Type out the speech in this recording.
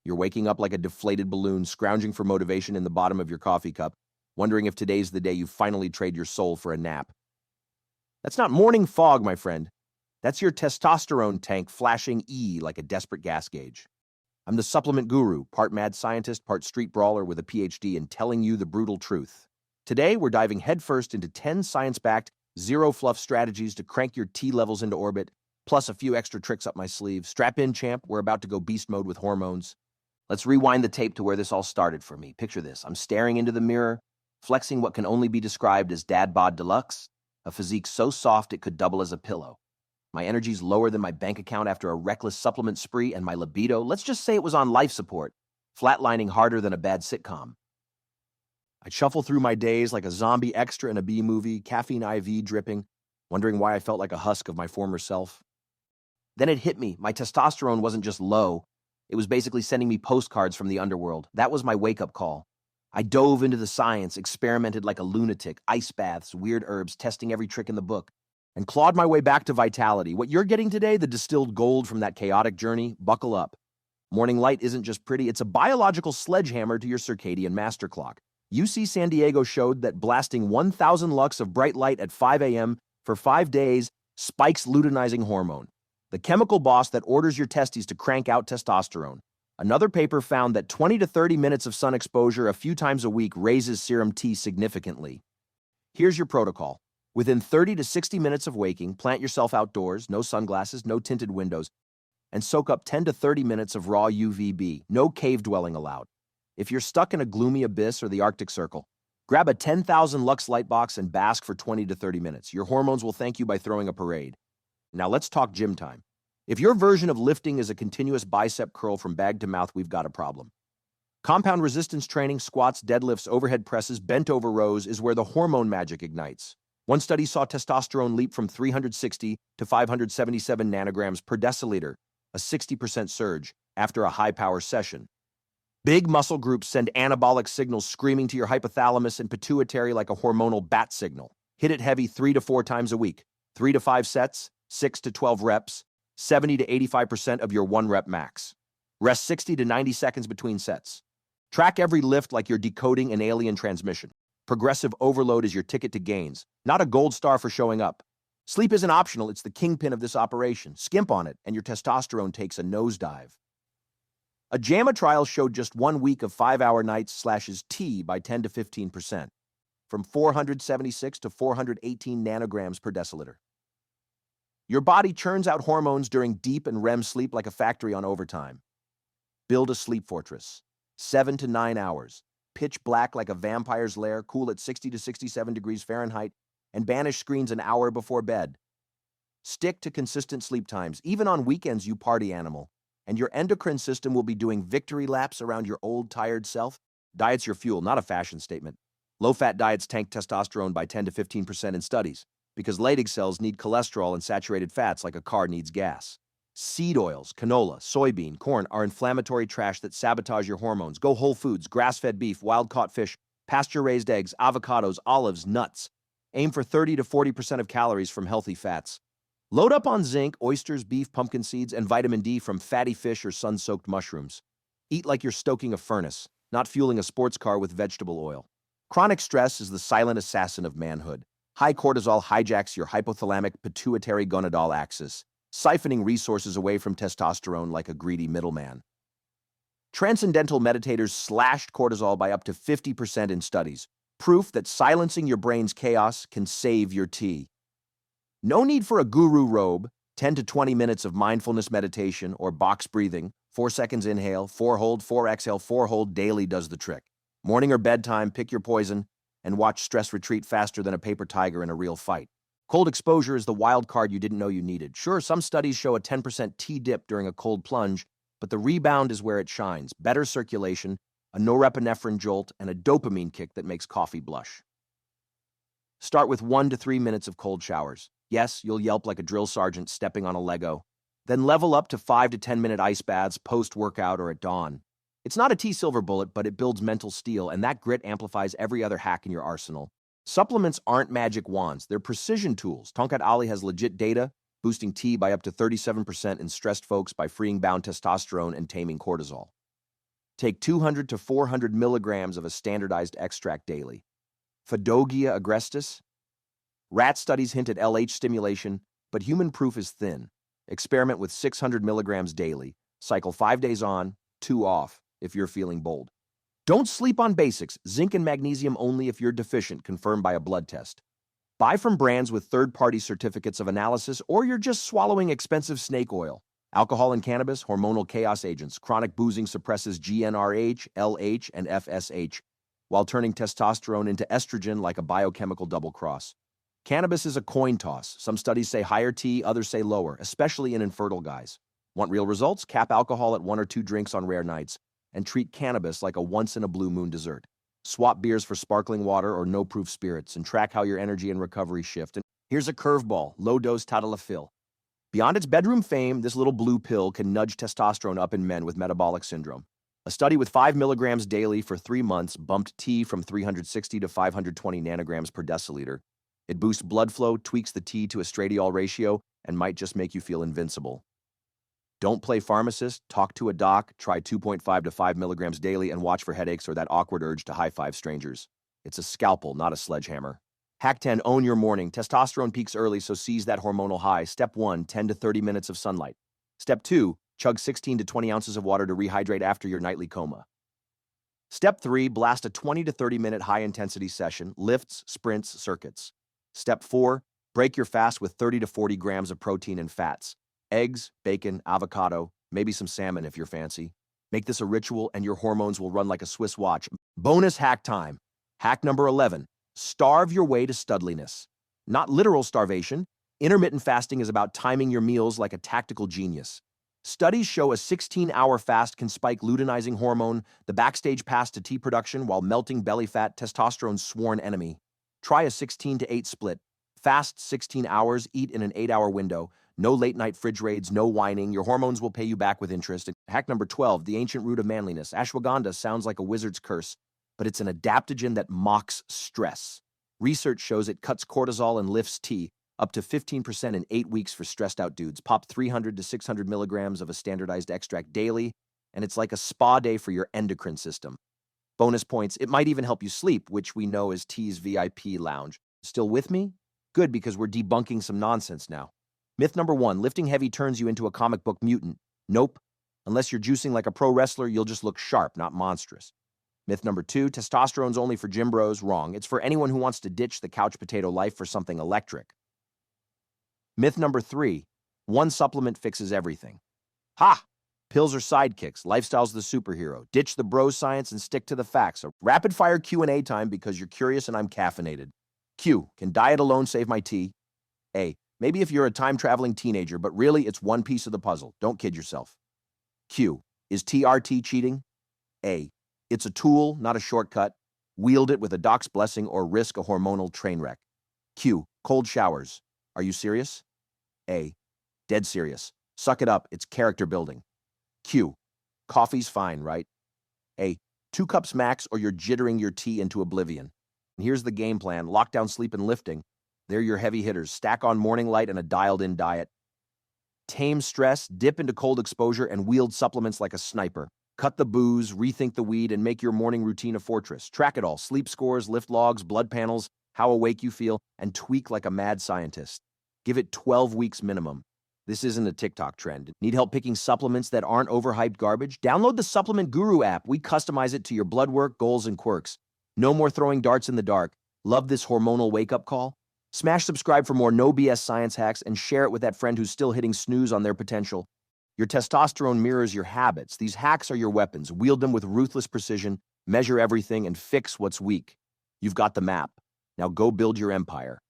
You're waking up like a deflated balloon, scrounging for motivation in the bottom of your coffee cup, wondering if today's the day you finally trade your soul for a nap. That's not morning fog, my friend. That's your testosterone tank flashing E like a desperate gas gauge. I'm the supplement guru, part mad scientist, part street brawler with a PhD, and telling you the brutal truth. Today, we're diving headfirst into 10 science-backed, zero-fluff strategies to crank your T levels into orbit, plus a few extra tricks up my sleeve. Strap in, champ. We're about to go beast mode with hormones. Let's rewind the tape to where this all started for me. Picture this. I'm staring into the mirror, flexing what can only be described as dad bod deluxe, a physique so soft it could double as a pillow. My energy's lower than my bank account after a reckless supplement spree, and my libido, let's just say it was on life support, flatlining harder than a bad sitcom. I'd shuffle through my days like a zombie extra in a B-movie, caffeine IV dripping, wondering why I felt like a husk of my former self. Then it hit me. My testosterone wasn't just low. It was basically sending me postcards from the underworld. That was my wake-up call. I dove into the science, experimented like a lunatic, ice baths, weird herbs, testing every trick in the book, and clawed my way back to vitality. What you're getting today, the distilled gold from that chaotic journey, buckle up. Morning light isn't just pretty, it's a biological sledgehammer to your circadian master clock. UC San Diego showed that blasting 1,000 lux of bright light at 5 a.m. for 5 days spikes luteinizing hormone, the chemical boss that orders your testes to crank out testosterone. Another paper found that 20 to 30 minutes of sun exposure a few times a week raises serum T significantly. Here's your protocol. Within 30 to 60 minutes of waking, plant yourself outdoors, no sunglasses, no tinted windows, and soak up 10 to 30 minutes of raw UVB, no cave dwelling allowed. If you're stuck in a gloomy abyss or the Arctic Circle, grab a 10,000 lux light box and bask for 20 to 30 minutes. Your hormones will thank you by throwing a parade. Now let's talk gym time. If your version of lifting is a continuous bicep curl from bag to mouth, we've got a problem. Compound resistance training, squats, deadlifts, overhead presses, bent over rows is where the hormone magic ignites. One study saw testosterone leap from 360 to 577 nanograms per deciliter, a 60% surge, after a high-power session. Big muscle groups send anabolic signals screaming to your hypothalamus and pituitary like a hormonal bat signal. Hit it heavy 3 to 4 times a week, 3 to 5 sets, 6 to 12 reps, 70 to 85% of your 1-rep max. Rest 60 to 90 seconds between sets. Track every lift like you're decoding an alien transmission. Progressive overload is your ticket to gains, not a gold star for showing up. Sleep isn't optional, it's the kingpin of this operation. Skimp on it, and your testosterone takes a nosedive. A JAMA trial showed just 1 week of 5-hour nights slashes T by 10 to 15%, from 476 to 418 nanograms per deciliter. Your body churns out hormones during deep and REM sleep like a factory on overtime. Build a sleep fortress. 7 to 9 hours. Pitch black like a vampire's lair, cool at 60 to 67 degrees Fahrenheit, and banish screens an hour before bed. Stick to consistent sleep times, even on weekends, you party animal, and your endocrine system will be doing victory laps around your old, tired self. Diet's your fuel, not a fashion statement. Low-fat diets tank testosterone by 10 to 15% in studies, because Leydig cells need cholesterol and saturated fats like a car needs gas. Seed oils, canola, soybean, corn are inflammatory trash that sabotage your hormones. Go whole foods, grass-fed beef, wild-caught fish, pasture-raised eggs, avocados, olives, nuts. Aim for 30 to 40% of calories from healthy fats. Load up on zinc, oysters, beef, pumpkin seeds, and vitamin D from fatty fish or sun-soaked mushrooms. Eat like you're stoking a furnace, not fueling a sports car with vegetable oil. Chronic stress is the silent assassin of manhood. High cortisol hijacks your hypothalamic pituitary gonadal axis, siphoning resources away from testosterone like a greedy middleman. Transcendental meditators slashed cortisol by up to 50% in studies, proof that silencing your brain's chaos can save your T. No need for a guru robe, 10 to 20 minutes of mindfulness meditation or box breathing, 4 seconds inhale, 4 hold, 4 exhale, 4 hold daily does the trick. Morning or bedtime, pick your poison, and watch stress retreat faster than a paper tiger in a real fight. Cold exposure is the wild card you didn't know you needed. Sure, some studies show a 10% T dip during a cold plunge, but the rebound is where it shines. Better circulation, a norepinephrine jolt, and a dopamine kick that makes coffee blush. Start with 1 to 3 minutes of cold showers. Yes, you'll yelp like a drill sergeant stepping on a Lego. Then level up to 5 to 10-minute ice baths post-workout or at dawn. It's not a T-silver bullet, but it builds mental steel, and that grit amplifies every other hack in your arsenal. Supplements aren't magic wands, they're precision tools. Tongkat Ali has legit data, boosting T by up to 37% in stressed folks by freeing bound testosterone and taming cortisol. Take 200 to 400 milligrams of a standardized extract daily. Fadogia Agrestis. Rat studies hint at LH stimulation, but human proof is thin. Experiment with 600 milligrams daily. Cycle 5 days on, 2 off, if you're feeling bold. Don't sleep on basics. Zinc and magnesium only if you're deficient, confirmed by a blood test. Buy from brands with third-party certificates of analysis, or you're just swallowing expensive snake oil. Alcohol and cannabis, hormonal chaos agents. Chronic boozing suppresses GnRH, LH, and FSH, while turning testosterone into estrogen like a biochemical double cross. Cannabis is a coin toss. Some studies say higher T, others say lower, especially in infertile guys. Want real results? Cap alcohol at 1 or 2 drinks on rare nights, and treat cannabis like a once-in-a-blue-moon dessert. Swap beers for sparkling water or no-proof spirits, and track how your energy and recovery shift. And here's a curveball, low-dose Tadalafil. Beyond its bedroom fame, this little blue pill can nudge testosterone up in men with metabolic syndrome. A study with 5 milligrams daily for 3 months bumped T from 360 to 520 nanograms per deciliter. It boosts blood flow, tweaks the T to estradiol ratio, and might just make you feel invincible. Don't play pharmacist, talk to a doc, try 2.5 to 5 milligrams daily, and watch for headaches or that awkward urge to high-five strangers. It's a scalpel, not a sledgehammer. Hack 10, own your morning. Testosterone peaks early, so seize that hormonal high. Step 1, 10 to 30 minutes of sunlight. Step 2, chug 16 to 20 ounces of water to rehydrate after your nightly coma. Step 3, blast a 20 to 30-minute high-intensity session, lifts, sprints, circuits. Step 4, break your fast with 30 to 40 grams of protein and fats. Eggs, bacon, avocado, maybe some salmon if you're fancy. Make this a ritual and your hormones will run like a Swiss watch. Bonus hack time. Hack number 11. Starve your way to studliness. Not literal starvation. Intermittent fasting is about timing your meals like a tactical genius. Studies show a 16-hour fast can spike luteinizing hormone, the backstage pass to T production, while melting belly fat, testosterone's sworn enemy. Try a 16 to 8 split. Fast 16 hours, eat in an 8-hour window. No late-night fridge raids, no whining. Your hormones will pay you back with interest. Hack number 12, the ancient root of manliness. Ashwagandha sounds like a wizard's curse, but it's an adaptogen that mocks stress. Research shows it cuts cortisol and lifts T, up to 15% in 8 weeks for stressed-out dudes. Pop 300 to 600 milligrams of a standardized extract daily, and it's like a spa day for your endocrine system. Bonus points, it might even help you sleep, which we know is T's VIP lounge. Still with me? Good, because we're debunking some nonsense now. Myth number 1, lifting heavy turns you into a comic book mutant. Nope. Unless you're juicing like a pro wrestler, you'll just look sharp, not monstrous. Myth number 2, testosterone's only for gym bros. Wrong. It's for anyone who wants to ditch the couch potato life for something electric. Myth number 3, one supplement fixes everything. Ha! Pills are sidekicks. Lifestyle's the superhero. Ditch the bro science and stick to the facts. A rapid-fire Q&A time because you're curious and I'm caffeinated. Q, can diet alone save my T? A, maybe if you're a time-traveling teenager, but really it's one piece of the puzzle. Don't kid yourself. Q, is TRT cheating? A, it's a tool, not a shortcut. Wield it with a doc's blessing or risk a hormonal train wreck. Q, cold showers. Are you serious? A, dead serious. Suck it up, it's character building. Q, coffee's fine, right? A, 2 cups max or you're jittering your tea into oblivion. And here's the game plan, lock down sleep and lifting. They're your heavy hitters. Stack on morning light and a dialed-in diet. Tame stress, dip into cold exposure, and wield supplements like a sniper. Cut the booze, rethink the weed, and make your morning routine a fortress. Track it all, sleep scores, lift logs, blood panels, how awake you feel, and tweak like a mad scientist. Give it 12 weeks minimum. This isn't a TikTok trend. Need help picking supplements that aren't overhyped garbage? Download the Supplement Guru app. We customize it to your blood work, goals, and quirks. No more throwing darts in the dark. Love this hormonal wake-up call? Smash subscribe for more no BS science hacks and share it with that friend who's still hitting snooze on their potential. Your testosterone mirrors your habits. These hacks are your weapons. Wield them with ruthless precision, measure everything, and fix what's weak. You've got the map. Now go build your empire.